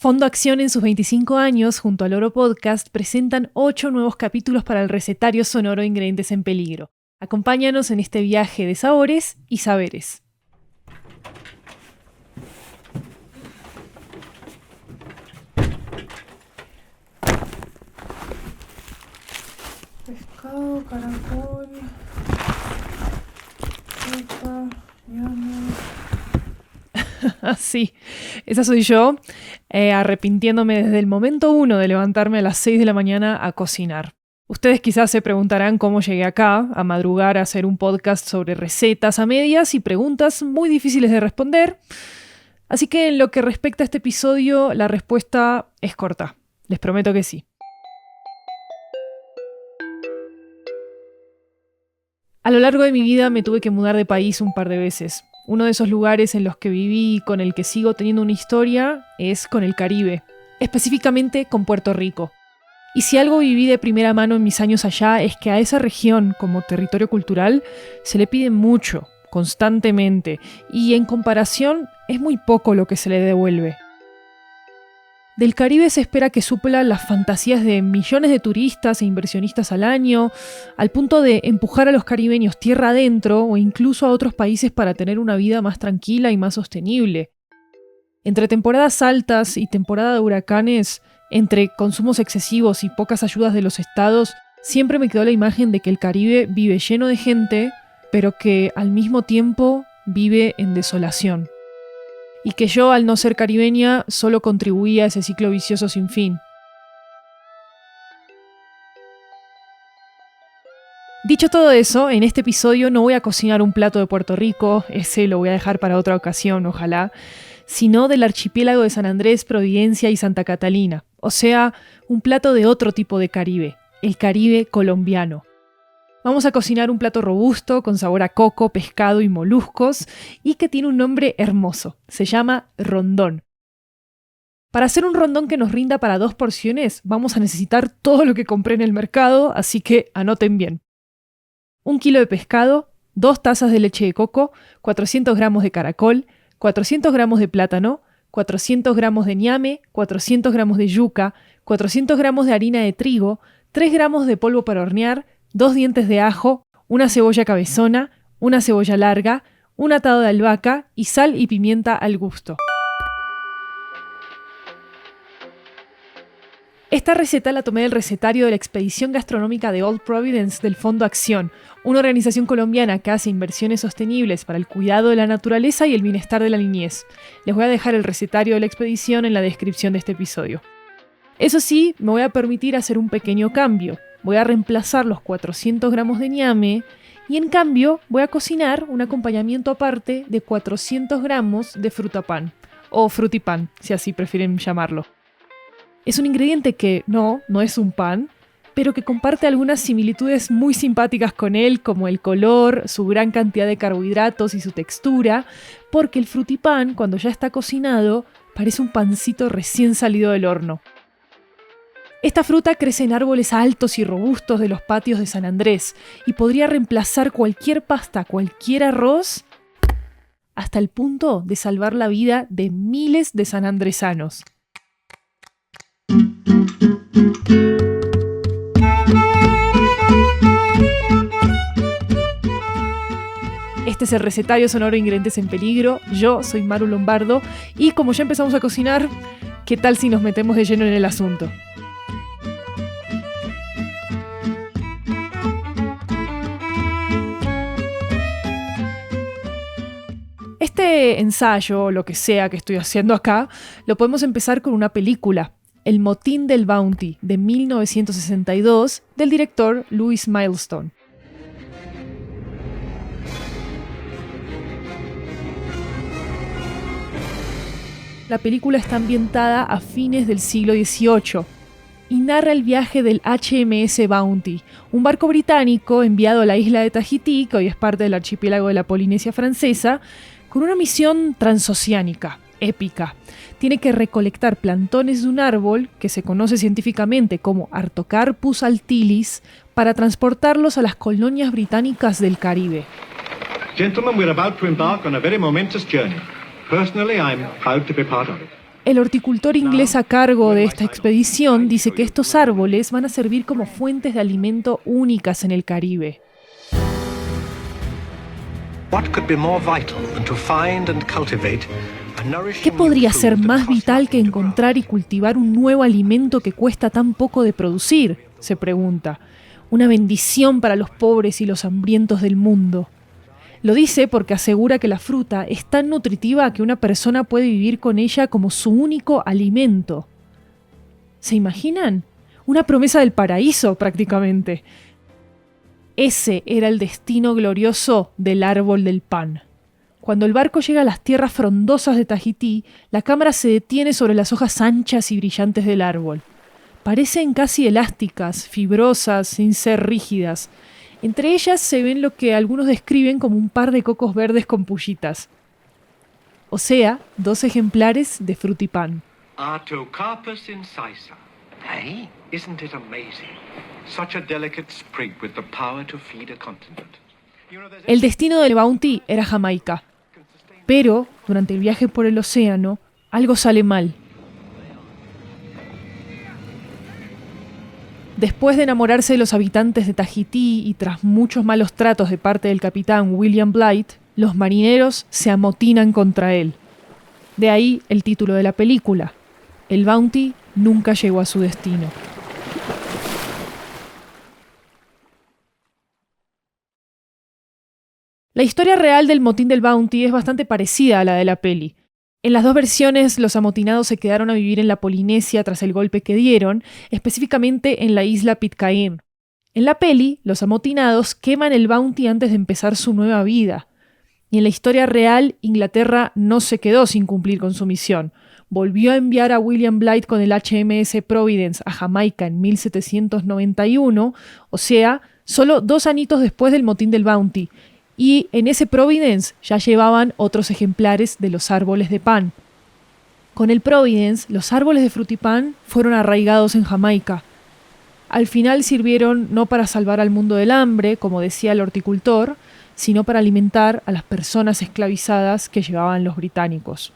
Fondo Acción en sus 25 años, junto al Oro Podcast, presentan 8 nuevos capítulos para el recetario sonoro de Ingredientes en Peligro. Acompáñanos en este viaje de sabores y saberes. Pescado, caracol, sopa, ñame. Sí, esa soy yo, arrepintiéndome desde el momento 1 de levantarme a las 6 de la mañana a cocinar. Ustedes quizás se preguntarán cómo llegué acá, a madrugar a hacer un podcast sobre recetas a medias y preguntas muy difíciles de responder. Así que en lo que respecta a este episodio, la respuesta es corta. Les prometo que sí. A lo largo de mi vida me tuve que mudar de país un par de veces. Uno de esos lugares en los que viví y con el que sigo teniendo una historia es con el Caribe, específicamente con Puerto Rico. Y si algo viví de primera mano en mis años allá es que a esa región, como territorio cultural, se le pide mucho, constantemente, y en comparación es muy poco lo que se le devuelve. Del Caribe se espera que supla las fantasías de millones de turistas e inversionistas al año, al punto de empujar a los caribeños tierra adentro o incluso a otros países para tener una vida más tranquila y más sostenible. Entre temporadas altas y temporada de huracanes, entre consumos excesivos y pocas ayudas de los estados, siempre me quedó la imagen de que el Caribe vive lleno de gente, pero que al mismo tiempo vive en desolación. Y que yo, al no ser caribeña, solo contribuía a ese ciclo vicioso sin fin. Dicho todo eso, en este episodio no voy a cocinar un plato de Puerto Rico, ese lo voy a dejar para otra ocasión, ojalá, sino del archipiélago de San Andrés, Providencia y Santa Catalina, o sea, un plato de otro tipo de Caribe, el Caribe colombiano. Vamos a cocinar un plato robusto, con sabor a coco, pescado y moluscos, y que tiene un nombre hermoso. Se llama rondón. Para hacer un rondón que nos rinda para 2 porciones, vamos a necesitar todo lo que compré en el mercado, así que anoten bien. 1 kilo de pescado, 2 tazas de leche de coco, 400 gramos de caracol, 400 gramos de plátano, 400 gramos de ñame, 400 gramos de yuca, 400 gramos de harina de trigo, 3 gramos de polvo para hornear, 2 dientes de ajo, una cebolla cabezona, una cebolla larga, un atado de albahaca y sal y pimienta al gusto. Esta receta la tomé del recetario de la Expedición Gastronómica de Old Providence del Fondo Acción, una organización colombiana que hace inversiones sostenibles para el cuidado de la naturaleza y el bienestar de la niñez. Les voy a dejar el recetario de la expedición en la descripción de este episodio. Eso sí, me voy a permitir hacer un pequeño cambio. Voy a reemplazar los 400 gramos de ñame y en cambio voy a cocinar un acompañamiento aparte de 400 gramos de frutapan, o frutipan, si así prefieren llamarlo. Es un ingrediente que no es un pan, pero que comparte algunas similitudes muy simpáticas con él, como el color, su gran cantidad de carbohidratos y su textura, porque el frutipan, cuando ya está cocinado, parece un pancito recién salido del horno. Esta fruta crece en árboles altos y robustos de los patios de San Andrés y podría reemplazar cualquier pasta, cualquier arroz, hasta el punto de salvar la vida de miles de sanandresanos. Este es el recetario sonoro de Ingredientes en Peligro. Yo soy Maru Lombardo y como ya empezamos a cocinar, ¿qué tal si nos metemos de lleno en el asunto? Este ensayo, o lo que sea que estoy haciendo acá, lo podemos empezar con una película, El Motín del Bounty, de 1962, del director Louis Milestone. La película está ambientada a fines del siglo XVIII y narra el viaje del HMS Bounty, un barco británico enviado a la isla de Tahití, que hoy es parte del archipiélago de la Polinesia Francesa, con una misión transoceánica, épica. Tiene que recolectar plantones de un árbol, que se conoce científicamente como Artocarpus altilis, para transportarlos a las colonias británicas del Caribe. Gentlemen, we're about to embark on a very momentous journey. Personally, I'm proud to be part of it. El horticultor inglés a cargo de esta expedición dice que estos árboles van a servir como fuentes de alimento únicas en el Caribe. ¿Qué podría ser más vital que encontrar y cultivar un nuevo alimento que cuesta tan poco de producir?, se pregunta. Una bendición para los pobres y los hambrientos del mundo. Lo dice porque asegura que la fruta es tan nutritiva que una persona puede vivir con ella como su único alimento. ¿Se imaginan? Una promesa del paraíso, prácticamente. Ese era el destino glorioso del árbol del pan. Cuando el barco llega a las tierras frondosas de Tahití, la cámara se detiene sobre las hojas anchas y brillantes del árbol. Parecen casi elásticas, fibrosas, sin ser rígidas. Entre ellas se ven lo que algunos describen como un par de cocos verdes con pullitas. O sea, 2 ejemplares de frutipán. Artocarpus incisa. Hey, isn't it amazing? Such a delicate sprig with the power to feed a continent. El destino del Bounty era Jamaica. Pero, durante el viaje por el océano, algo sale mal. Después de enamorarse de los habitantes de Tahití y tras muchos malos tratos de parte del capitán William Blight, los marineros se amotinan contra él. De ahí el título de la película. El Bounty nunca llegó a su destino. La historia real del motín del Bounty es bastante parecida a la de la peli. En las 2 versiones, los amotinados se quedaron a vivir en la Polinesia tras el golpe que dieron, específicamente en la isla Pitcairn. En la peli, los amotinados queman el Bounty antes de empezar su nueva vida. Y en la historia real, Inglaterra no se quedó sin cumplir con su misión. Volvió a enviar a William Blight con el HMS Providence a Jamaica en 1791, o sea, solo 2 añitos después del motín del Bounty. Y en ese Providence ya llevaban otros ejemplares de los árboles de pan. Con el Providence, los árboles de frutipán fueron arraigados en Jamaica. Al final sirvieron no para salvar al mundo del hambre, como decía el horticultor, sino para alimentar a las personas esclavizadas que llevaban los británicos.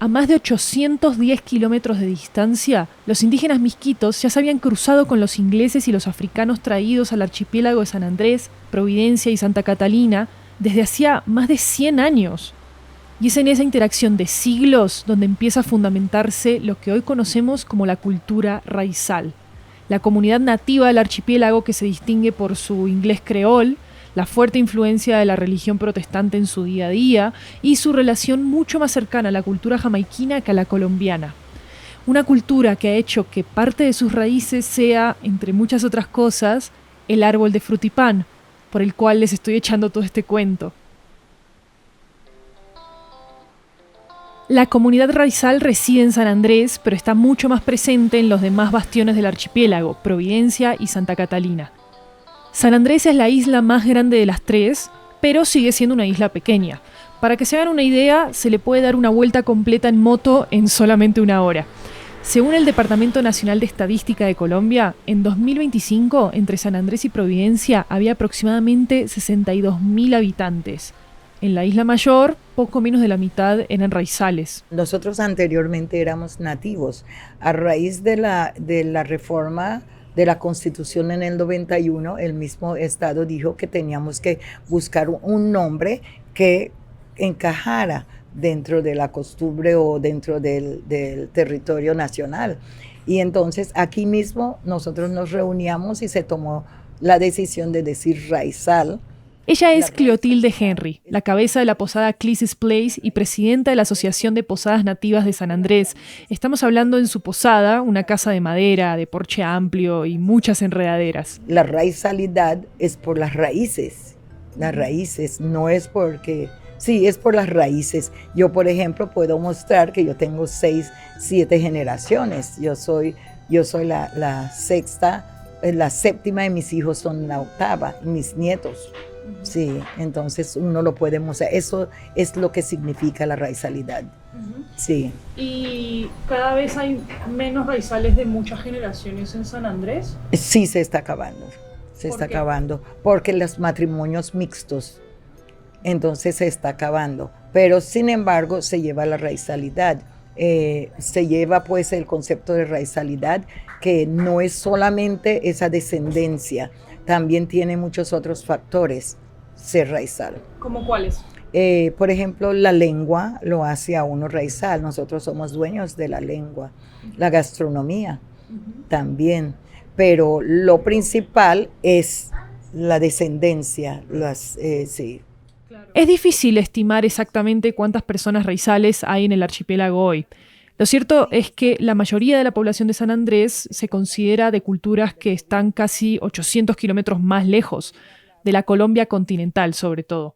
A más de 810 kilómetros de distancia, los indígenas misquitos ya se habían cruzado con los ingleses y los africanos traídos al archipiélago de San Andrés, Providencia y Santa Catalina desde hacía más de 100 años. Y es en esa interacción de siglos donde empieza a fundamentarse lo que hoy conocemos como la cultura raizal. La comunidad nativa del archipiélago que se distingue por su inglés creol, la fuerte influencia de la religión protestante en su día a día y su relación mucho más cercana a la cultura jamaiquina que a la colombiana. Una cultura que ha hecho que parte de sus raíces sea, entre muchas otras cosas, el árbol de frutipán, por el cual les estoy echando todo este cuento. La comunidad raizal reside en San Andrés, pero está mucho más presente en los demás bastiones del archipiélago, Providencia y Santa Catalina. San Andrés es la isla más grande de las 3, pero sigue siendo una isla pequeña. Para que se hagan una idea, se le puede dar una vuelta completa en moto en solamente 1 hora. Según el Departamento Nacional de Estadística de Colombia, en 2025, entre San Andrés y Providencia, había aproximadamente 62.000 habitantes. En la isla mayor, poco menos de la mitad eran raizales. Nosotros anteriormente éramos nativos. A raíz de la reforma de la Constitución en el 91, el mismo Estado dijo que teníamos que buscar un nombre que encajara dentro de la costumbre o dentro del territorio nacional. Y entonces aquí mismo nosotros nos reuníamos y se tomó la decisión de decir raizal. Ella es Clotilde Henry, la cabeza de la posada Clisses Place y presidenta de la Asociación de Posadas Nativas de San Andrés. Estamos hablando en su posada, una casa de madera, de porche amplio y muchas enredaderas. La raizalidad es por las raíces no es porque... Sí, es por las raíces. Yo, por ejemplo, puedo mostrar que yo tengo 6, 7 generaciones. Yo soy la sexta, la séptima de mis hijos son la octava, mis nietos. Sí, entonces uno lo puede mostrar. Eso es lo que significa la raizalidad. Sí. ¿Y cada vez hay menos raizales de muchas generaciones en San Andrés? Sí, se está acabando. Se ¿Por está qué? acabando. Porque los matrimonios mixtos, entonces se está acabando. Pero sin embargo, se lleva la raizalidad. Se lleva pues el concepto de raizalidad, que no es solamente esa descendencia, también tiene muchos otros factores ser raizal. ¿Cómo cuáles? Por ejemplo, la lengua lo hace a uno raizal, nosotros somos dueños de la lengua, la gastronomía también, pero lo principal es la descendencia, sí. Es difícil estimar exactamente cuántas personas raizales hay en el archipiélago hoy. Lo cierto es que la mayoría de la población de San Andrés se considera de culturas que están casi 800 kilómetros más lejos, de la Colombia continental sobre todo.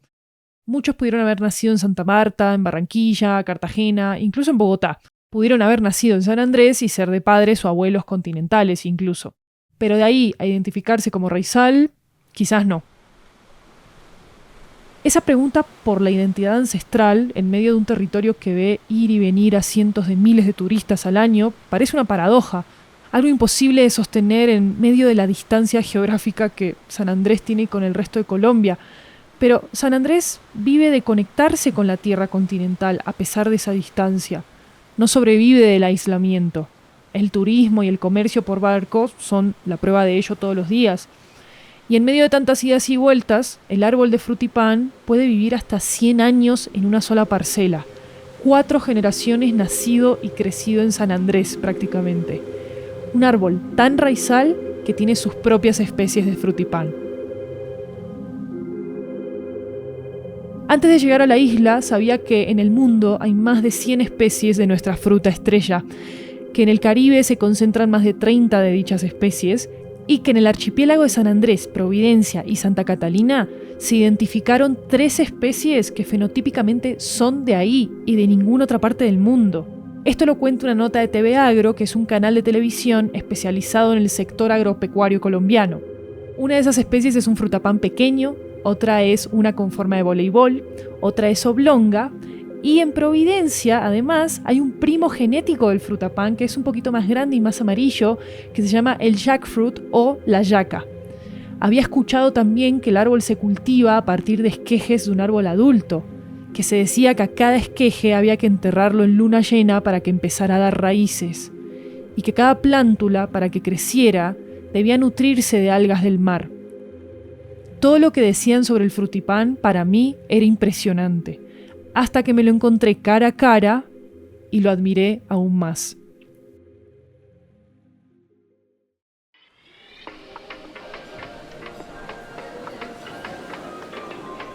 Muchos pudieron haber nacido en Santa Marta, en Barranquilla, Cartagena, incluso en Bogotá. Pudieron haber nacido en San Andrés y ser de padres o abuelos continentales incluso. Pero de ahí a identificarse como raizal, quizás no. Esa pregunta por la identidad ancestral en medio de un territorio que ve ir y venir a cientos de miles de turistas al año parece una paradoja, algo imposible de sostener en medio de la distancia geográfica que San Andrés tiene con el resto de Colombia. Pero San Andrés vive de conectarse con la tierra continental a pesar de esa distancia. No sobrevive del aislamiento. El turismo y el comercio por barco son la prueba de ello todos los días. Y en medio de tantas idas y vueltas, el árbol de frutipán puede vivir hasta 100 años en una sola parcela. 4 generaciones nacido y crecido en San Andrés prácticamente. Un árbol tan raizal que tiene sus propias especies de frutipán. Antes de llegar a la isla, sabía que en el mundo hay más de 100 especies de nuestra fruta estrella, que en el Caribe se concentran más de 30 de dichas especies, y que en el archipiélago de San Andrés, Providencia y Santa Catalina se identificaron 3 especies que fenotípicamente son de ahí y de ninguna otra parte del mundo. Esto lo cuenta una nota de TV Agro, que es un canal de televisión especializado en el sector agropecuario colombiano. Una de esas especies es un frutapán pequeño, otra es una con forma de voleibol, otra es oblonga, y en Providencia, además, hay un primo genético del frutapán que es un poquito más grande y más amarillo, que se llama el jackfruit o la yaca. Había escuchado también que el árbol se cultiva a partir de esquejes de un árbol adulto, que se decía que a cada esqueje había que enterrarlo en luna llena para que empezara a dar raíces, y que cada plántula, para que creciera, debía nutrirse de algas del mar. Todo lo que decían sobre el frutipán para mí era impresionante, hasta que me lo encontré cara a cara y lo admiré aún más.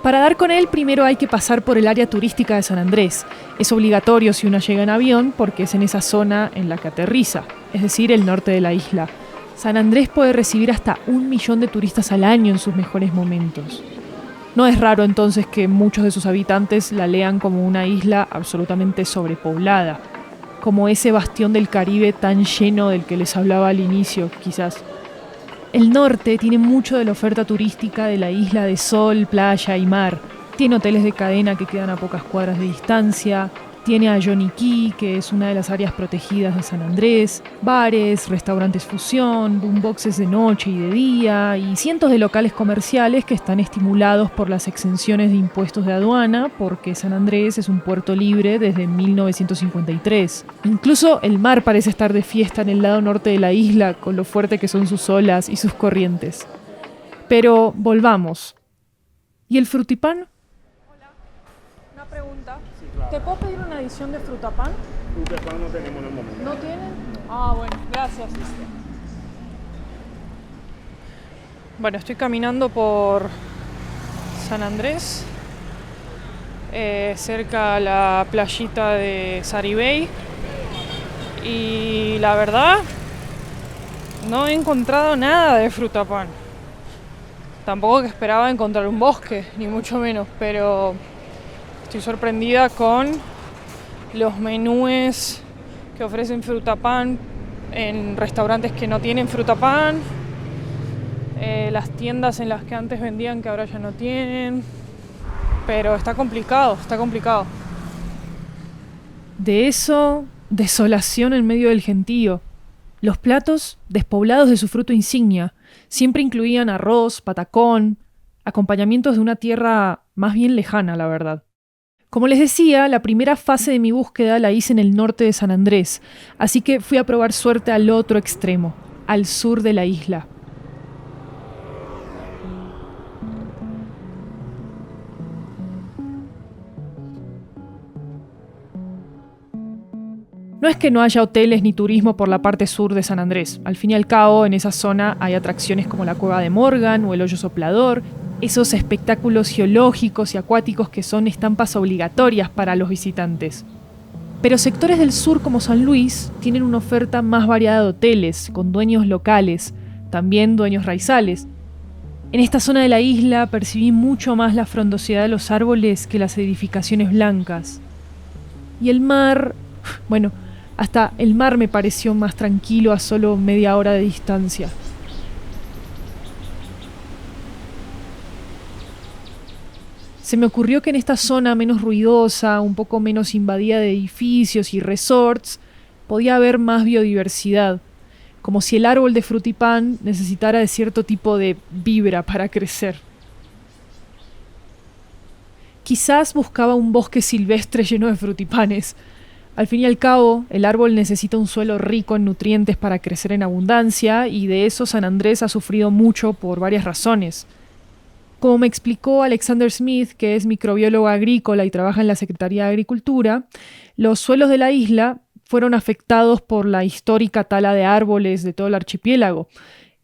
Para dar con él, primero hay que pasar por el área turística de San Andrés. Es obligatorio si uno llega en avión porque es en esa zona en la que aterriza, es decir, el norte de la isla. San Andrés puede recibir hasta 1 millón de turistas al año en sus mejores momentos. No es raro entonces que muchos de sus habitantes la lean como una isla absolutamente sobrepoblada, como ese bastión del Caribe tan lleno del que les hablaba al inicio, quizás. El norte tiene mucho de la oferta turística de la isla de sol, playa y mar. Tiene hoteles de cadena que quedan a pocas cuadras de distancia. Tiene a Yoniquí, que es una de las áreas protegidas de San Andrés, bares, restaurantes fusión, boomboxes de noche y de día, y cientos de locales comerciales que están estimulados por las exenciones de impuestos de aduana, porque San Andrés es un puerto libre desde 1953. Incluso el mar parece estar de fiesta en el lado norte de la isla, con lo fuerte que son sus olas y sus corrientes. Pero volvamos. ¿Y el frutipán? Una pregunta. ¿Te puedo pedir una edición de frutapán? Frutapán no tenemos en el momento. ¿No tienen? Ah, bueno, gracias. Bueno, estoy caminando por San Andrés, cerca a la playita de Saribey, y la verdad no he encontrado nada de frutapán. Tampoco que esperaba encontrar un bosque, ni mucho menos, pero estoy sorprendida con los menúes que ofrecen frutapán en restaurantes que no tienen frutapán, las tiendas en las que antes vendían que ahora ya no tienen, pero está complicado, está complicado. De eso, desolación en medio del gentío. Los platos, despoblados de su fruto insignia, siempre incluían arroz, patacón, acompañamientos de una tierra más bien lejana, la verdad. Como les decía, la primera fase de mi búsqueda la hice en el norte de San Andrés, así que fui a probar suerte al otro extremo, al sur de la isla. No es que no haya hoteles ni turismo por la parte sur de San Andrés. Al fin y al cabo, en esa zona hay atracciones como la Cueva de Morgan o el Hoyo Soplador, esos espectáculos geológicos y acuáticos que son estampas obligatorias para los visitantes. Pero sectores del sur como San Luis tienen una oferta más variada de hoteles, con dueños locales, también dueños raizales. En esta zona de la isla percibí mucho más la frondosidad de los árboles que las edificaciones blancas. Y el mar, bueno, hasta el mar me pareció más tranquilo a solo media hora de distancia. Se me ocurrió que en esta zona menos ruidosa, un poco menos invadida de edificios y resorts, podía haber más biodiversidad, como si el árbol de frutipán necesitara de cierto tipo de vibra para crecer. Quizás buscaba un bosque silvestre lleno de frutipanes. Al fin y al cabo, el árbol necesita un suelo rico en nutrientes para crecer en abundancia, y de eso San Andrés ha sufrido mucho por varias razones. Como me explicó Alexander Smith, que es microbiólogo agrícola y trabaja en la Secretaría de Agricultura, los suelos de la isla fueron afectados por la histórica tala de árboles de todo el archipiélago.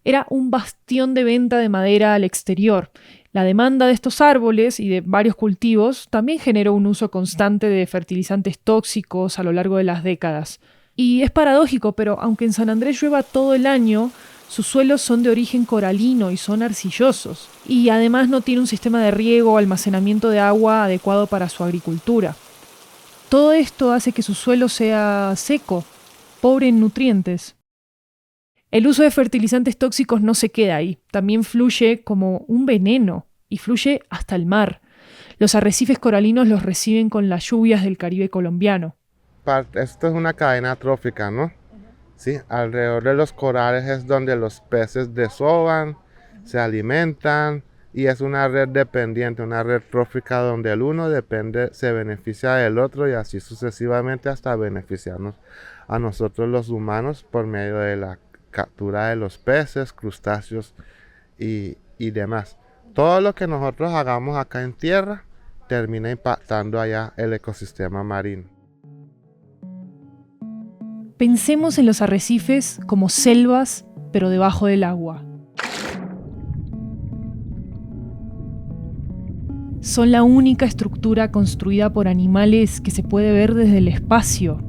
Era un bastión de venta de madera al exterior. La demanda de estos árboles y de varios cultivos también generó un uso constante de fertilizantes tóxicos a lo largo de las décadas. Y es paradójico, pero aunque en San Andrés llueva todo el año, sus suelos son de origen coralino y son arcillosos. Y además no tiene un sistema de riego o almacenamiento de agua adecuado para su agricultura. Todo esto hace que su suelo sea seco, pobre en nutrientes. El uso de fertilizantes tóxicos no se queda ahí, también fluye como un veneno y fluye hasta el mar. Los arrecifes coralinos los reciben con las lluvias del Caribe colombiano. Esto es una cadena trófica, ¿no? Sí, alrededor de los corales es donde los peces desovan, se alimentan y es una red dependiente, una red trófica donde el uno depende, se beneficia del otro y así sucesivamente hasta beneficiarnos a nosotros los humanos por medio de la captura de los peces, crustáceos y demás. Todo lo que nosotros hagamos acá en tierra termina impactando allá el ecosistema marino. Pensemos en los arrecifes como selvas, pero debajo del agua. Son la única estructura construida por animales que se puede ver desde el espacio.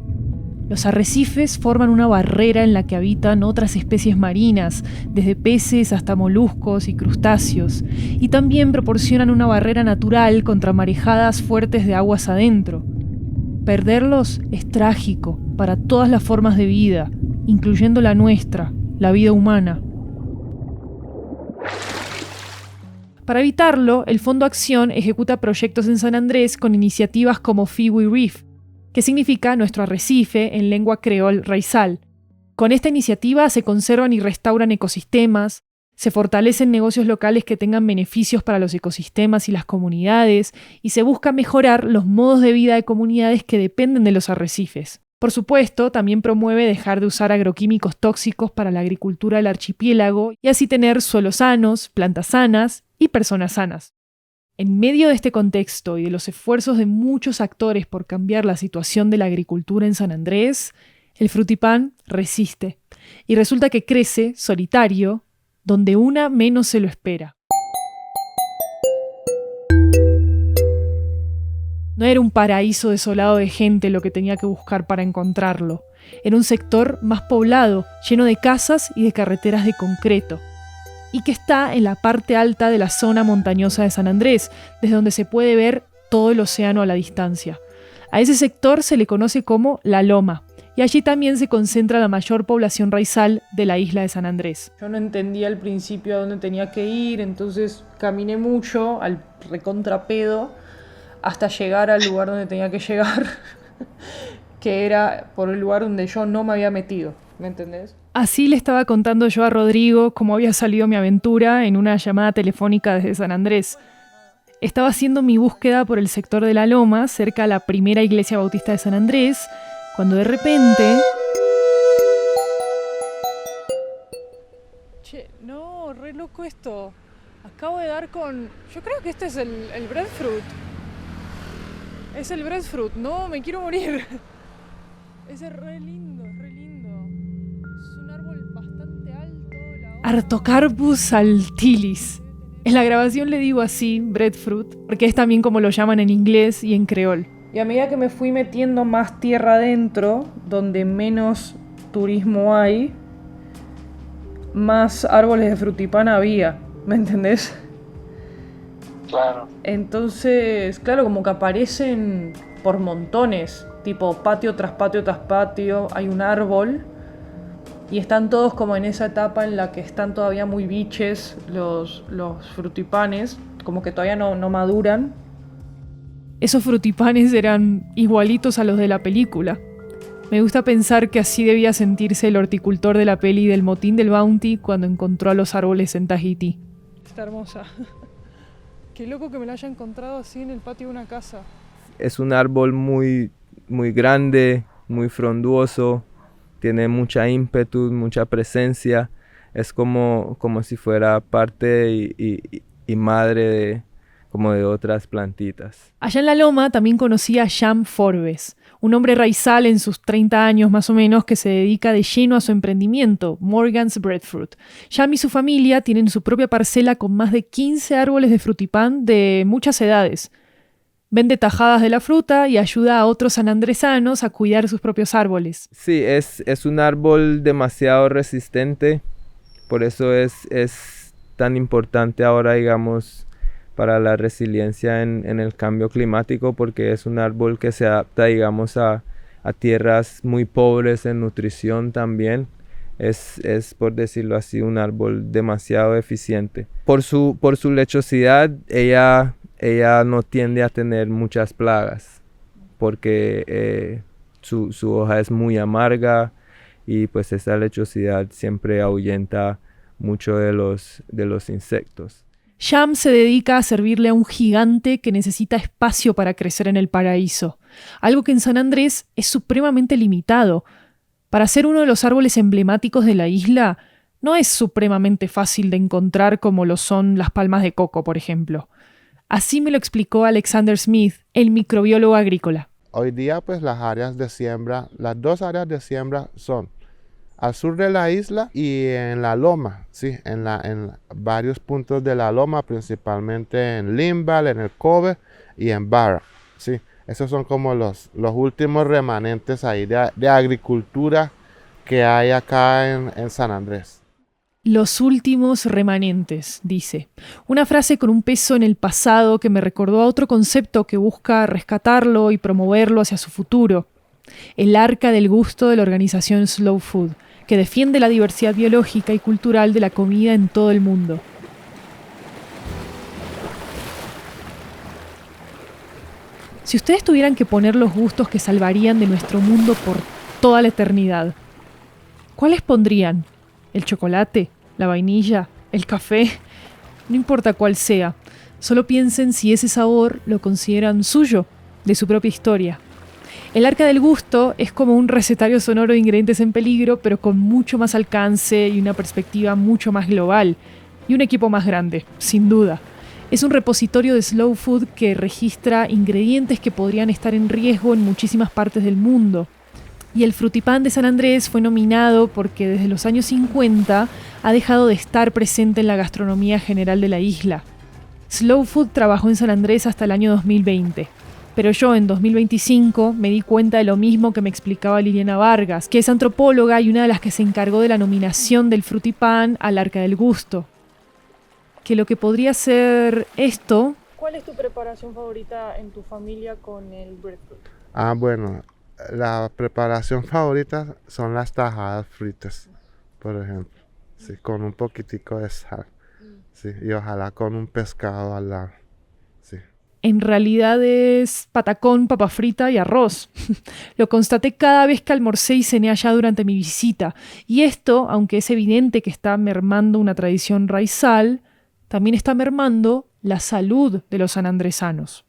Los arrecifes forman una barrera en la que habitan otras especies marinas, desde peces hasta moluscos y crustáceos, y también proporcionan una barrera natural contra marejadas fuertes de aguas adentro. Perderlos es trágico para todas las formas de vida, incluyendo la nuestra, la vida humana. Para evitarlo, el Fondo Acción ejecuta proyectos en San Andrés con iniciativas como Fiwi Reef, que significa nuestro arrecife en lengua creol raizal. Con esta iniciativa se conservan y restauran ecosistemas, se fortalecen negocios locales que tengan beneficios para los ecosistemas y las comunidades, y se busca mejorar los modos de vida de comunidades que dependen de los arrecifes. Por supuesto, también promueve dejar de usar agroquímicos tóxicos para la agricultura del archipiélago y así tener suelos sanos, plantas sanas y personas sanas. En medio de este contexto y de los esfuerzos de muchos actores por cambiar la situación de la agricultura en San Andrés, el frutipán resiste y resulta que crece solitario donde una menos se lo espera. No era un paraíso desolado de gente lo que tenía que buscar para encontrarlo. Era un sector más poblado, lleno de casas y de carreteras de concreto, y que está en la parte alta de la zona montañosa de San Andrés, desde donde se puede ver todo el océano a la distancia. A ese sector se le conoce como La Loma, y allí también se concentra la mayor población raizal de la isla de San Andrés. Yo no entendía al principio a dónde tenía que ir, entonces caminé mucho al recontrapedo hasta llegar al lugar donde tenía que llegar, que era por el lugar donde yo no me había metido, ¿me entendés? Así le estaba contando yo a Rodrigo cómo había salido mi aventura en una llamada telefónica desde San Andrés. Estaba haciendo mi búsqueda por el sector de La Loma, cerca de la primera iglesia bautista de San Andrés, cuando de repente... Che, no, re loco esto. Acabo de dar con... Yo creo que este es el breadfruit. Es el breadfruit, no, me quiero morir. Ese es re lindo, es re lindo. Es un árbol bastante alto. Artocarpus altilis. En la grabación le digo así, breadfruit, porque es también como lo llaman en inglés y en creol. Y a medida que me fui metiendo más tierra adentro, donde menos turismo hay, más árboles de frutipán había, ¿me entendés? Claro. Entonces, claro, como que aparecen por montones, tipo patio tras patio tras patio, hay un árbol y están todos como en esa etapa en la que están todavía muy biches los frutipanes, como que todavía no maduran. Esos frutipanes eran igualitos a los de la película. Me gusta pensar que así debía sentirse el horticultor de la peli del motín del Bounty cuando encontró a los árboles en Tahití. Está hermosa. Qué loco que me la haya encontrado así en el patio de una casa. Es un árbol muy, muy grande, muy frondoso, tiene mucha ímpetu, mucha presencia. Es como si fuera parte y madre de otras plantitas. Allá en La Loma también conocí a Jan Forbes, un hombre raizal en sus 30 años más o menos que se dedica de lleno a su emprendimiento, Morgan's Breadfruit. Jan y su familia tienen su propia parcela con más de 15 árboles de frutipán de muchas edades. Vende tajadas de la fruta y ayuda a otros sanandresanos a cuidar sus propios árboles. Sí, es un árbol demasiado resistente, por eso es tan importante ahora, digamos, para la resiliencia en el cambio climático, porque es un árbol que se adapta, digamos, a tierras muy pobres en nutrición también. Es, por decirlo así, un árbol demasiado eficiente. Por su lechosidad, ella no tiende a tener muchas plagas, porque su hoja es muy amarga y pues esa lechosidad siempre ahuyenta mucho de los insectos. Jan se dedica a servirle a un gigante que necesita espacio para crecer en el paraíso, algo que en San Andrés es supremamente limitado. Para ser uno de los árboles emblemáticos de la isla, no es supremamente fácil de encontrar como lo son las palmas de coco, por ejemplo. Así me lo explicó Alexander Smith, el microbiólogo agrícola. Hoy día, pues las áreas de siembra, las dos áreas de siembra son al sur de la isla y en la loma, sí, en varios puntos de la loma, principalmente en Limbal, en el Cove y en Barra, sí. Esos son como los últimos remanentes ahí de agricultura que hay acá en San Andrés. Los últimos remanentes, dice. Una frase con un peso en el pasado que me recordó a otro concepto que busca rescatarlo y promoverlo hacia su futuro. El arca del gusto de la organización Slow Food, que defiende la diversidad biológica y cultural de la comida en todo el mundo. Si ustedes tuvieran que poner los gustos que salvarían de nuestro mundo por toda la eternidad, ¿cuáles pondrían? ¿El chocolate? ¿La vainilla? ¿El café? No importa cuál sea, solo piensen si ese sabor lo consideran suyo, de su propia historia. El arca del gusto es como un recetario sonoro de ingredientes en peligro, pero con mucho más alcance y una perspectiva mucho más global. Y un equipo más grande, sin duda. Es un repositorio de slow food que registra ingredientes que podrían estar en riesgo en muchísimas partes del mundo. Y el frutipán de San Andrés fue nominado porque desde los años 50 ha dejado de estar presente en la gastronomía general de la isla. Slow Food trabajó en San Andrés hasta el año 2020. Pero yo en 2025 me di cuenta de lo mismo que me explicaba Liliana Vargas, que es antropóloga y una de las que se encargó de la nominación del frutipán al Arca del Gusto. Que lo que podría ser esto... ¿Cuál es tu preparación favorita en tu familia con el breadfruit? Bueno, la preparación favorita son las tajadas fritas, por ejemplo. Sí, con un poquitico de sal. Sí, y ojalá con un pescado al lado. Sí. En realidad es patacón, papa frita y arroz. Lo constaté cada vez que almorcé y cené allá durante mi visita. Y esto, aunque es evidente que está mermando una tradición raizal, también está mermando la salud de los sanandresanos.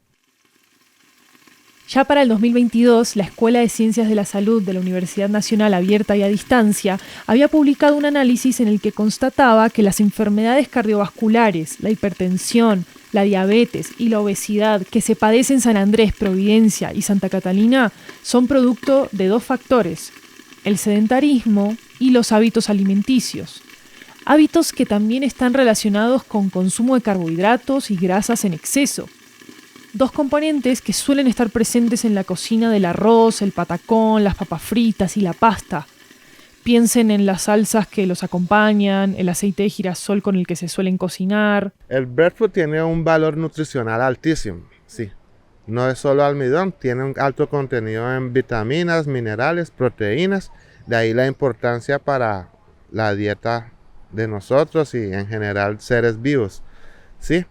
Ya para el 2022, la Escuela de Ciencias de la Salud de la Universidad Nacional Abierta y a Distancia había publicado un análisis en el que constataba que las enfermedades cardiovasculares, la hipertensión, la diabetes y la obesidad que se padecen en San Andrés, Providencia y Santa Catalina son producto de dos factores: el sedentarismo y los hábitos alimenticios. Hábitos que también están relacionados con consumo de carbohidratos y grasas en exceso. Dos componentes que suelen estar presentes en la cocina del arroz, el patacón, las papas fritas y la pasta. Piensen en las salsas que los acompañan, el aceite de girasol con el que se suelen cocinar. El breadfruit tiene un valor nutricional altísimo, sí. No es solo almidón, tiene un alto contenido en vitaminas, minerales, proteínas. De ahí la importancia para la dieta de nosotros y en general seres vivos, sí.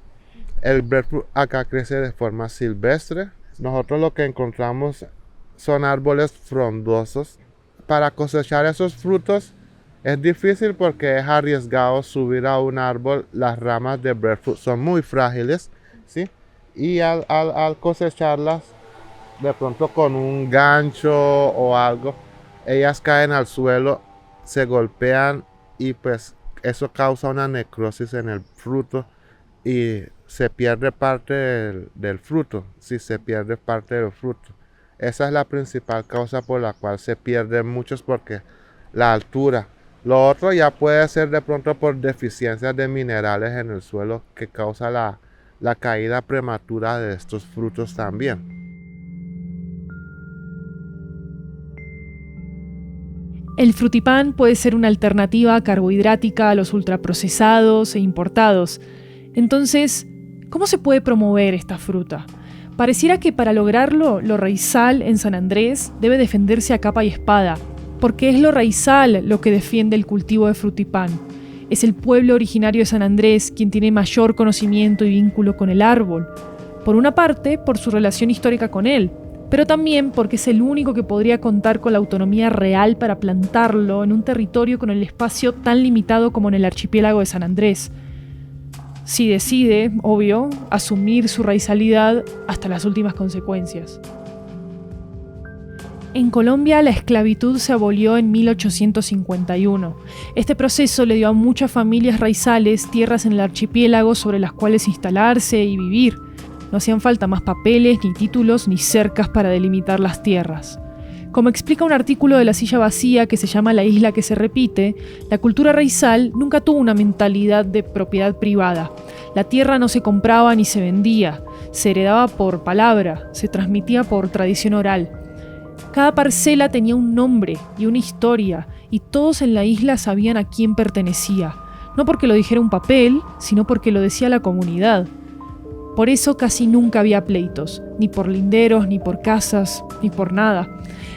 El breadfruit acá crece de forma silvestre. Nosotros lo que encontramos son árboles frondosos. Para cosechar esos frutos es difícil porque es arriesgado subir a un árbol. Las ramas de breadfruit son muy frágiles, ¿sí? Y al cosecharlas, de pronto con un gancho o algo, ellas caen al suelo, se golpean y pues eso causa una necrosis en el fruto y se pierde parte del fruto, sí, se pierde parte del fruto. Esa es la principal causa por la cual se pierden muchos, porque la altura. Lo otro ya puede ser de pronto por deficiencias de minerales en el suelo que causa la caída prematura de estos frutos también. El frutipán puede ser una alternativa carbohidrática a los ultraprocesados e importados. Entonces, ¿cómo se puede promover esta fruta? Pareciera que para lograrlo, lo raizal en San Andrés debe defenderse a capa y espada, porque es lo raizal lo que defiende el cultivo de frutipán. Es el pueblo originario de San Andrés quien tiene mayor conocimiento y vínculo con el árbol. Por una parte, por su relación histórica con él, pero también porque es el único que podría contar con la autonomía real para plantarlo en un territorio con el espacio tan limitado como en el archipiélago de San Andrés. Si decide, obvio, asumir su raizalidad hasta las últimas consecuencias. En Colombia, la esclavitud se abolió en 1851. Este proceso le dio a muchas familias raizales tierras en el archipiélago sobre las cuales instalarse y vivir. No hacían falta más papeles, ni títulos, ni cercas para delimitar las tierras. Como explica un artículo de La Silla Vacía que se llama La isla que se repite, la cultura raizal nunca tuvo una mentalidad de propiedad privada. La tierra no se compraba ni se vendía, se heredaba por palabra, se transmitía por tradición oral. Cada parcela tenía un nombre y una historia, y todos en la isla sabían a quién pertenecía, no porque lo dijera un papel, sino porque lo decía la comunidad. Por eso casi nunca había pleitos, ni por linderos, ni por casas, ni por nada.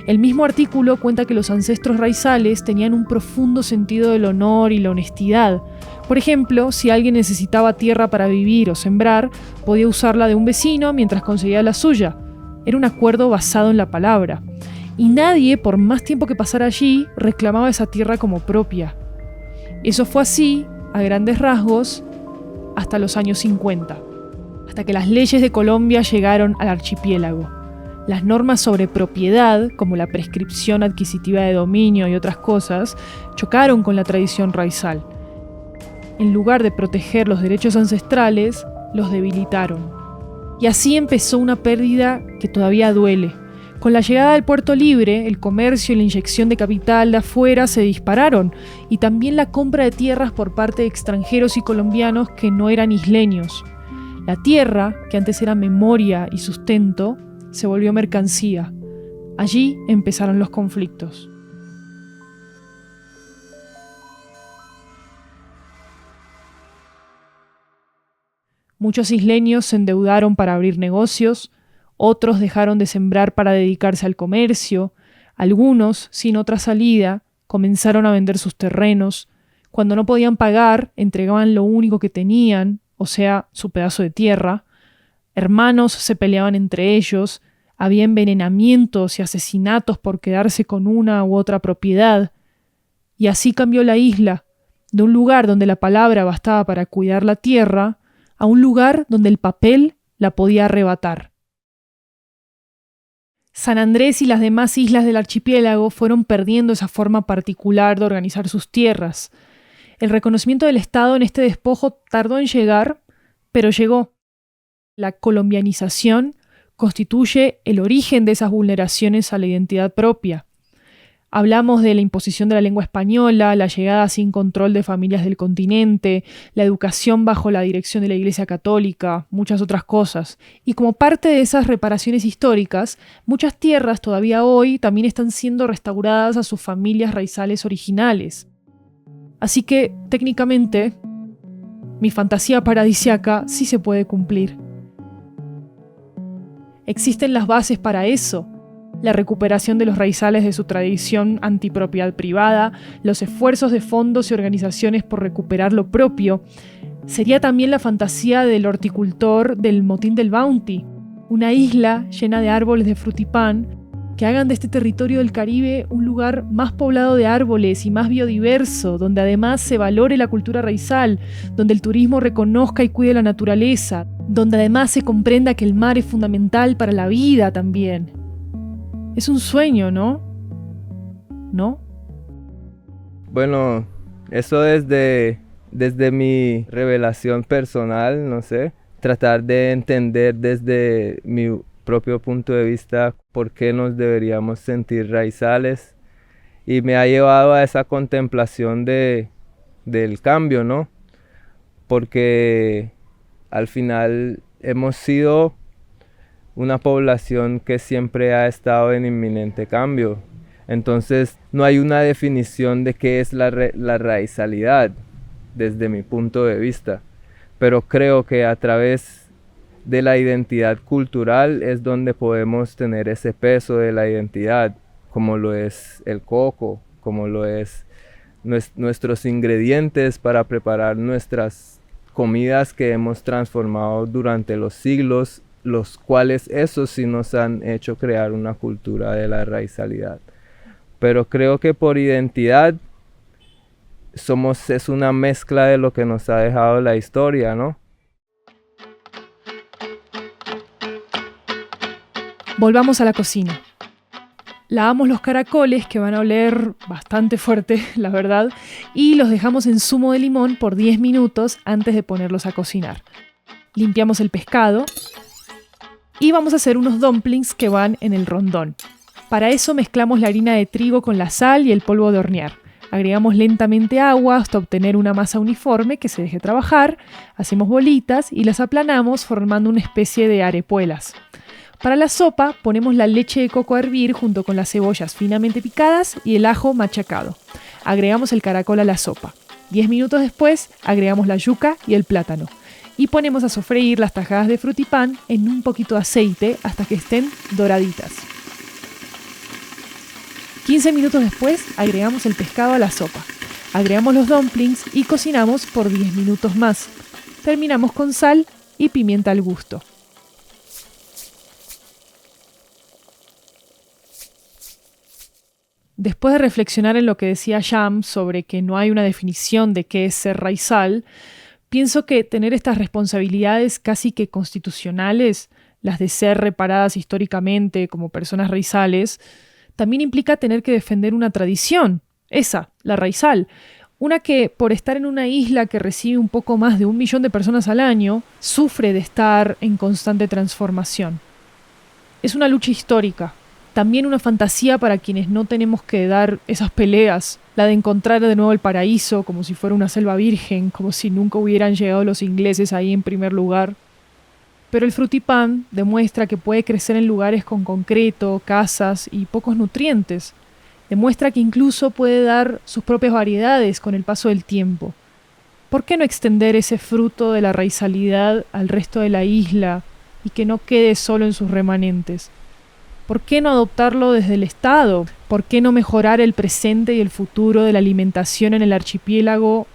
El mismo artículo cuenta que los ancestros raizales tenían un profundo sentido del honor y la honestidad. Por ejemplo, si alguien necesitaba tierra para vivir o sembrar, podía usarla de un vecino mientras conseguía la suya. Era un acuerdo basado en la palabra. Y nadie, por más tiempo que pasara allí, reclamaba esa tierra como propia. Eso fue así, a grandes rasgos, hasta los años 50. Hasta que las leyes de Colombia llegaron al archipiélago. Las normas sobre propiedad, como la prescripción adquisitiva de dominio y otras cosas, chocaron con la tradición raizal. En lugar de proteger los derechos ancestrales, los debilitaron. Y así empezó una pérdida que todavía duele. Con la llegada del puerto libre, el comercio y la inyección de capital de afuera se dispararon, y también la compra de tierras por parte de extranjeros y colombianos que no eran isleños. La tierra, que antes era memoria y sustento, se volvió mercancía. Allí empezaron los conflictos. Muchos isleños se endeudaron para abrir negocios, otros dejaron de sembrar para dedicarse al comercio, algunos, sin otra salida, comenzaron a vender sus terrenos. Cuando no podían pagar, entregaban lo único que tenían, o sea, su pedazo de tierra. Hermanos se peleaban entre ellos, había envenenamientos y asesinatos por quedarse con una u otra propiedad. Y así cambió la isla, de un lugar donde la palabra bastaba para cuidar la tierra, a un lugar donde el papel la podía arrebatar. San Andrés y las demás islas del archipiélago fueron perdiendo esa forma particular de organizar sus tierras. El reconocimiento del Estado en este despojo tardó en llegar, pero llegó. La colombianización constituye el origen de esas vulneraciones a la identidad propia. Hablamos de la imposición de la lengua española, la llegada sin control de familias del continente, la educación bajo la dirección de la Iglesia Católica, muchas otras cosas. Y como parte de esas reparaciones históricas, muchas tierras todavía hoy también están siendo restauradas a sus familias raizales originales. Así que, técnicamente, mi fantasía paradisiaca sí se puede cumplir. Existen las bases para eso. La recuperación de los raizales de su tradición antipropiedad privada, los esfuerzos de fondos y organizaciones por recuperar lo propio. Sería también la fantasía del horticultor del Motín del Bounty, una isla llena de árboles de frutipán que hagan de este territorio del Caribe un lugar más poblado de árboles y más biodiverso, donde además se valore la cultura raizal, donde el turismo reconozca y cuide la naturaleza, donde además se comprenda que el mar es fundamental para la vida también. Es un sueño, ¿no? ¿No? Bueno, eso desde mi revelación personal, no sé, tratar de entender desde mi propio punto de vista por qué nos deberíamos sentir raizales, y me ha llevado a esa contemplación del cambio, ¿no? Porque al final hemos sido una población que siempre ha estado en inminente cambio. Entonces no hay una definición de qué es la raizalidad desde mi punto de vista, pero creo que a través de la identidad cultural es donde podemos tener ese peso de la identidad, como lo es el coco, como lo es nuestros ingredientes para preparar nuestras comidas que hemos transformado durante los siglos, los cuales esos sí nos han hecho crear una cultura de la raizalidad. Pero creo que por identidad es una mezcla de lo que nos ha dejado la historia, ¿no? Volvamos a la cocina. Lavamos los caracoles, que van a oler bastante fuerte, la verdad, y los dejamos en zumo de limón por 10 minutos antes de ponerlos a cocinar. Limpiamos el pescado y vamos a hacer unos dumplings que van en el rondón. Para eso mezclamos la harina de trigo con la sal y el polvo de hornear. Agregamos lentamente agua hasta obtener una masa uniforme que se deje trabajar, hacemos bolitas y las aplanamos formando una especie de arepuelas. Para la sopa ponemos la leche de coco a hervir junto con las cebollas finamente picadas y el ajo machacado. Agregamos el caracol a la sopa. 10 minutos después agregamos la yuca y el plátano. Y ponemos a sofreír las tajadas de frutipán en un poquito de aceite hasta que estén doraditas. 15 minutos después agregamos el pescado a la sopa. Agregamos los dumplings y cocinamos por 10 minutos más. Terminamos con sal y pimienta al gusto. Después de reflexionar en lo que decía Jam sobre que no hay una definición de qué es ser raizal, pienso que tener estas responsabilidades casi que constitucionales, las de ser reparadas históricamente como personas raizales, también implica tener que defender una tradición, esa, la raizal, una que por estar en una isla que recibe un poco más de 1 millón de personas al año, sufre de estar en constante transformación. Es una lucha histórica. También una fantasía para quienes no tenemos que dar esas peleas, la de encontrar de nuevo el paraíso como si fuera una selva virgen, como si nunca hubieran llegado los ingleses ahí en primer lugar. Pero el frutipán demuestra que puede crecer en lugares con concreto, casas y pocos nutrientes. Demuestra que incluso puede dar sus propias variedades con el paso del tiempo. ¿Por qué no extender ese fruto de la raizalidad al resto de la isla y que no quede solo en sus remanentes? ¿Por qué no adoptarlo desde el Estado? ¿Por qué no mejorar el presente y el futuro de la alimentación en el archipiélago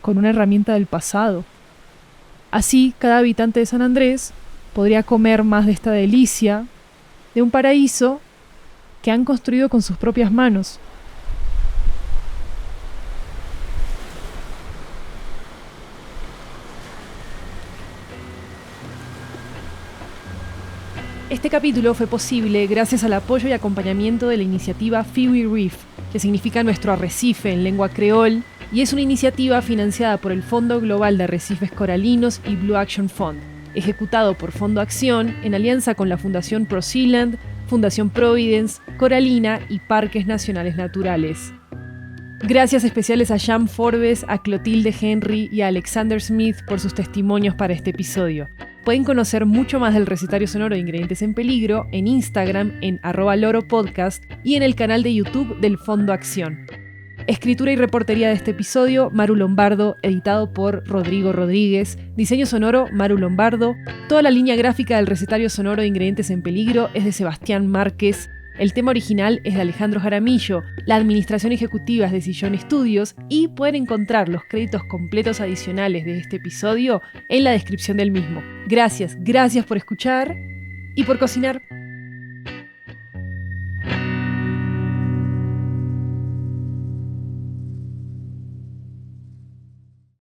con una herramienta del pasado? Así, cada habitante de San Andrés podría comer más de esta delicia, de un paraíso que han construido con sus propias manos. Este capítulo fue posible gracias al apoyo y acompañamiento de la iniciativa Fiwi Reef, que significa nuestro arrecife en lengua creol, y es una iniciativa financiada por el Fondo Global de Arrecifes Coralinos y Blue Action Fund, ejecutado por Fondo Acción en alianza con la Fundación ProSealand, Fundación Providence, Coralina y Parques Nacionales Naturales. Gracias especiales a Jan Forbes, a Clotilde Henry y a Alexander Smith por sus testimonios para este episodio. Pueden conocer mucho más del recetario sonoro de Ingredientes en Peligro en Instagram en @loropodcast y en el canal de YouTube del Fondo Acción. Escritura y reportería de este episodio, Maru Lombardo, editado por Rodrigo Rodríguez. Diseño sonoro, Maru Lombardo. Toda la línea gráfica del recetario sonoro de Ingredientes en Peligro es de Sebastián Márquez. El tema original es de Alejandro Jaramillo, la administración ejecutiva es de Sillón Studios y pueden encontrar los créditos completos adicionales de este episodio en la descripción del mismo. Gracias por escuchar y por cocinar.